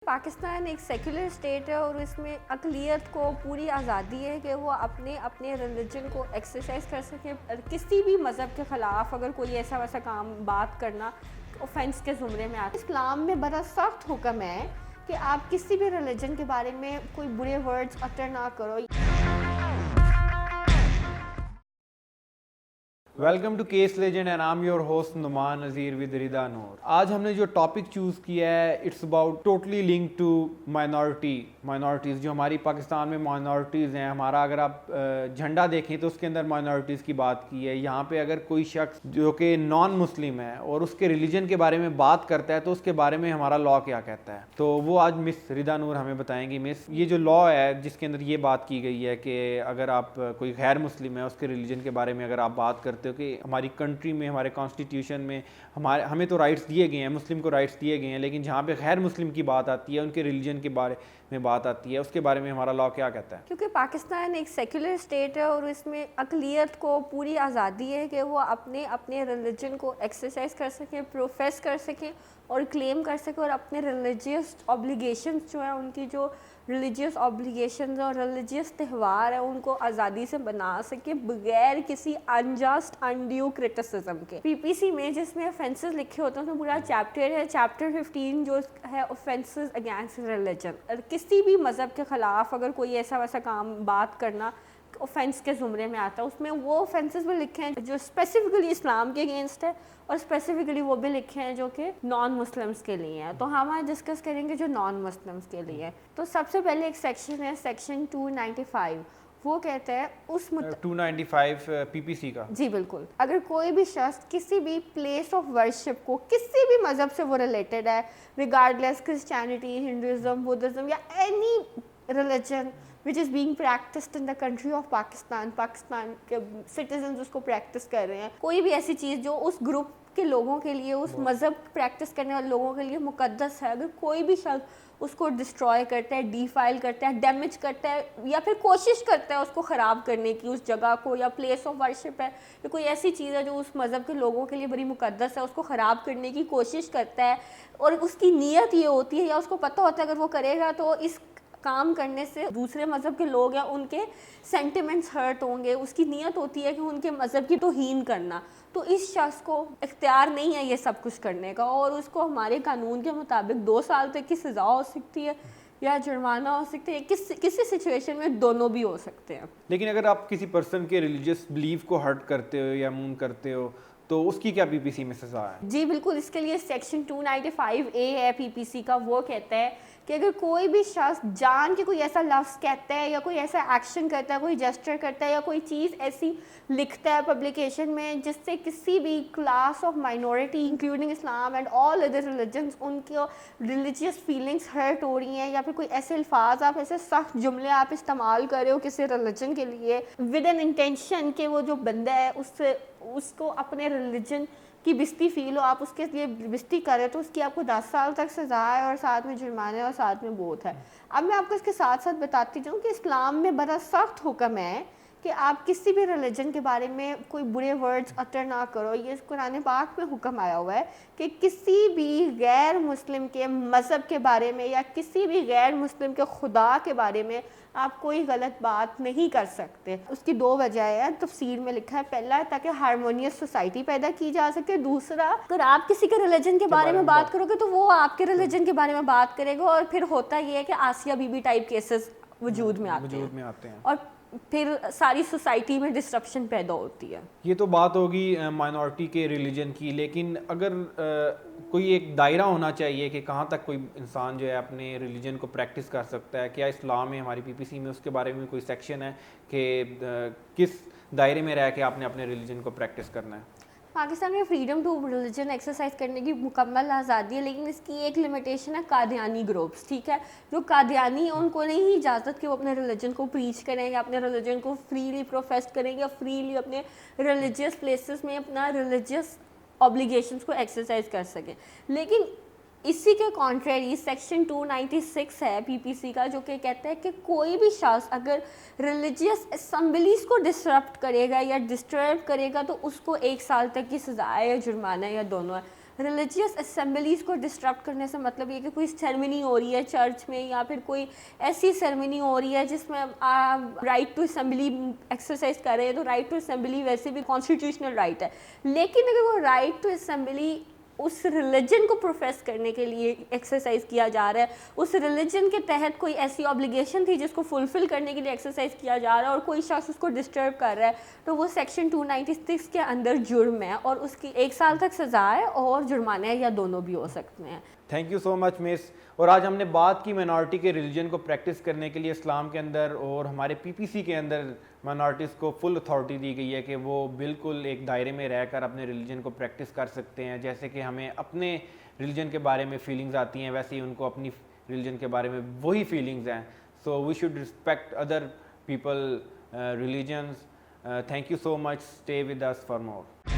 پاکستان ایک secular state ہے اور اس میں اقلیت کو پوری آزادی ہے کہ وہ اپنے ریلیجن کو ایکسرسائز کر سکے. کسی بھی مذہب کے خلاف اگر کوئی ایسا ویسا کام بات کرنا اوفینس کے زمرے میں آتا ہے. اسلام میں بڑا سخت حکم ہے کہ آپ کسی بھی ریلیجن کے بارے میں کوئی برے ورڈز اٹر نہ کرو. Welcome to Case Legend and I am your host Noman Nazir with Raza Noor. آج ہم نے جو ٹاپک چوز کیا ہے it's about totally link to minorities. جو ہماری پاکستان میں مائنورٹیز ہیں, ہمارا اگر آپ جھنڈا دیکھیں تو اس کے اندر مائنورٹیز کی بات کی ہے. یہاں پہ اگر کوئی شخص جو کہ نان مسلم ہے اور اس کے ریلیجن کے بارے میں بات کرتا ہے تو اس کے بارے میں ہمارا لا کیا کہتا ہے, تو وہ آج مس رضا نور ہمیں بتائیں گی. مس, یہ جو لا ہے جس کے اندر یہ بات کی گئی ہے کہ اگر آپ کوئی غیر مسلم ہے اس کے ریلیجن کے بارے میں اگر آپ بات کرتے کہ ہماری کنٹری میں, ہمارے کانسٹیٹیوشن میں ہمیں تو رائٹس دیے گئے ہیں, مسلم کو رائٹس دیے گئے ہیں, لیکن جہاں پہ غیر مسلم کی بات آتی ہے, ان کے ریلیجن کے بارے میں بات آتی ہے, اس کے بارے میں ہمارا لا کیا کہتا ہے؟ کیونکہ پاکستان ایک سیکولر اسٹیٹ ہے اور اس میں اقلیت کو پوری آزادی ہے کہ وہ اپنے ریلیجن کو ایکسرسائز کر سکیں, پروفیس کر سکیں اور کلیم کر سکیں, اور اپنے ریلیجیس اوبلیگیشنز جو ہیں, ان کی جو ریلیجیس اوبلیگیشنز اور ریلیجیس تہوار ہیں ان کو آزادی سے بنا سکے بغیر کسی انجسٹ انڈیو کرٹیسزم کے. پی پی سی میں جس میں اوفینسز لکھے ہوتے ہیں تو پورا چیپٹر ہے, چیپٹر 15 جو ہے اوفینسز اگینسٹ ریلیجن. کسی بھی مذہب کے خلاف اگر کوئی ایسا ویسا کام بات کرنا اوفینس کے زمرے میں آتا ہے. اس میں وہ اوفینسز بھی لکھے ہیں جو اسپیسیفکلی اسلام کے اگینسٹ ہے, اور اسپیسیفکلی وہ بھی لکھے ہیں جو کہ نان مسلمس کے لیے ہیں. تو ہم آج ڈسکس کریں گے جو نان مسلمس کے لیے ہیں. تو سب سے پہلے ایک سیکشن ہے سیکشن 295. وہ کہتا ہے اس 295 پی پی سی کا. جی بالکل, اگر کوئی بھی شخص کسی بھی پلیس آف ورشپ کو کسی بھی مذہب سے وہ ریلیٹڈ ہے, ریگارڈلیس کرسچینٹی, ہندوازم, بدھزم یا any religion which is being practiced in the country of Pakistan کے سٹیزنز اس کو پریکٹس کر رہے ہیں, کوئی بھی ایسی چیز جو اس گروپ کے لوگوں کے لیے, اس مذہب پریکٹس کرنے والے لوگوں کے لیے مقدس ہے, اگر کوئی بھی شخص اس کو ڈسٹروائے کرتا ہے, ڈیفائل کرتا ہے, ڈیمیج کرتا ہے یا پھر کوشش کرتا ہے اس کو خراب کرنے کی, اس جگہ کو یا پلیس آف ورشپ ہے یا کوئی ایسی چیز ہے جو اس مذہب کے لوگوں کے لیے بڑی مقدس ہے, اس کو خراب کرنے کی کوشش کرتا ہے, اور اس کی نیت یہ ہوتی ہے یا اس کو پتہ ہوتا ہے اگر وہ کرے گا تو اس کام کرنے سے دوسرے مذہب کے لوگ ہیں ان کے سینٹیمنٹس ہرٹ ہوں گے, اس کی نیت ہوتی ہے کہ ان کے مذہب کی توہین کرنا, تو اس شخص کو اختیار نہیں ہے یہ سب کچھ کرنے کا, اور اس کو ہمارے قانون کے مطابق 2 سال تک کی سزا ہو سکتی ہے یا جرمانہ ہو سکتا ہے. کسی سچویشن میں دونوں بھی ہو سکتے ہیں. لیکن اگر آپ کسی پرسن کے ریلیجیس بلیف کو ہرٹ کرتے ہو یا مون کرتے ہو تو اس کی کیا پی پی سی میں سزا ہے؟ جی بالکل, اس کے لیے سیکشن 295A ہے پی پی سی کا. وہ کہتا ہے کہ اگر کوئی بھی شخص جان کے کوئی ایسا لفظ کہتا ہے یا کوئی ایسا ایکشن کرتا ہے, کوئی جسچر کرتا ہے یا کوئی چیز ایسی لکھتا ہے پبلیکیشن میں جس سے کسی بھی class of minority including Islam and all other religions ان کی ریلیجیس فیلنگس ہرٹ ہو رہی ہیں, یا پھر کوئی ایسے الفاظ آپ ایسے سخت جملے آپ استعمال کر رہے ہو کسی ریلیجن کے لیے ود این انٹینشن کہ وہ جو بندہ ہے اس کو اپنے ریلیجن کی بستی فیل ہو, آپ اس کے لیے بستی کریں, تو اس کی آپ کو 10 سال تک سزا ہے اور ساتھ میں جرمانے اور ساتھ میں بوت ہے. اب میں آپ کو اس کے ساتھ ساتھ بتاتی جاؤں کہ اسلام میں بڑا سخت حکم ہے کہ آپ کسی بھی ریلیجن کے بارے میں کوئی برے ورڈز اٹر نہ کرو. یہ قرآن پاک میں حکم آیا ہوا ہے کہ کسی بھی غیر مسلم کے مذہب کے بارے میں یا کسی بھی غیر مسلم کے خدا کے بارے میں آپ کوئی غلط بات نہیں کر سکتے. اس کی 2 وجہ ہیں, تفسیر میں لکھا ہے. پہلا ہے تاکہ ہارمونیس سوسائٹی پیدا کی جا سکے. دوسرا, اگر آپ کسی کے ریلیجن کے بارے میں بات کرو گے تو وہ آپ کے ریلیجن کے بارے میں بات کرے گا, اور پھر ہوتا یہ ہے کہ Asia Bibi type cases وجود میں آتے ہیں اور پھر ساری سوسائٹی میں ڈسرپشن پیدا ہوتی ہے. یہ تو بات ہوگی مائنورٹی کے ریلیجن کی, لیکن اگر کوئی ایک دائرہ ہونا چاہیے کہ کہاں تک کوئی انسان جو ہے اپنے ریلیجن کو پریکٹس کر سکتا ہے, کیا اسلام میں ہماری پی پی سی میں اس کے بارے میں کوئی سیکشن ہے کہ کس دائرے میں رہ کے آپ نے اپنے ریلیجن کو پریکٹس کرنا ہے؟ پاکستان میں فریڈم ٹو ریلیجن ایکسرسائز کرنے کی مکمل آزادی ہے, لیکن اس کی ایک لمیٹیشن ہے قادیانی گروپس. ٹھیک ہے, جو قادیانی ہیں ان کو نہیں اجازت کہ وہ اپنے ریلیجن کو پریچ کریں یا اپنے ریلیجن کو فریلی پروفیس کریں یا فریلی اپنے ریلیجیس پلیسز میں اپنا ریلیجیس اوبلیگیشنس کو ایکسرسائز کر سکیں. لیکن اسی کے کانٹریری سیکشن 296 ہے پی پی سی کا, جو کہ کہتا ہے کہ کوئی بھی شخص اگر ریلیجیس اسمبلیز کو ڈسرپٹ کرے گا یا ڈسٹرب کرے گا تو اس کو 1 سال تک کی سزا ہے یا جرمانہ یا دونوں ہے. ریلیجیس اسمبلیز کو ڈسٹرپٹ کرنے سے مطلب یہ کہ کوئی سیرمنی ہو رہی ہے چرچ میں یا پھر کوئی ایسی سیرمنی ہو رہی ہے جس میں آپ رائٹ ٹو اسمبلی ایکسرسائز کر رہے ہیں، تو رائٹ ٹو اسمبلی ویسے بھی کانسٹیٹیوشنل رائٹ ہے، لیکن اگر وہ رائٹ ٹو اسمبلی اس ریلیجن کو پروفیس کرنے کے لیے ایکسرسائز کیا جا رہا ہے، اس ریلیجن کے تحت کوئی ایسی آبلیگیشن تھی جس کو فلفل کرنے کے لیے ایکسرسائز کیا جا رہا ہے، اور کوئی شخص اس کو ڈسٹرب کر رہا ہے، تو وہ سیکشن 296 کے اندر جرم ہے، اور اس کی 1 سال تک سزا ہے اور جرمانہ ہے، یا دونوں بھی ہو سکتے ہیں۔ تھینک یو سو مچ مس۔ اور آج ہم نے بات کی مائنارٹی کے ریلیجن کو پریکٹس کرنے کے لیے اسلام کے اندر اور ہمارے پی پی سی کے اندر مائنارٹیز کو فل اتھارٹی دی گئی ہے کہ وہ بالکل ایک دائرے میں رہ کر اپنے ریلیجن کو پریکٹس کر سکتے ہیں، جیسے کہ ہمیں اپنے ریلیجن کے بارے میں فیلنگز آتی ہیں ویسے ہی ان کو اپنی ریلیجن کے بارے میں وہی فیلنگز ہیں، so we should respect other people religions. Thank you so much, stay with us for more.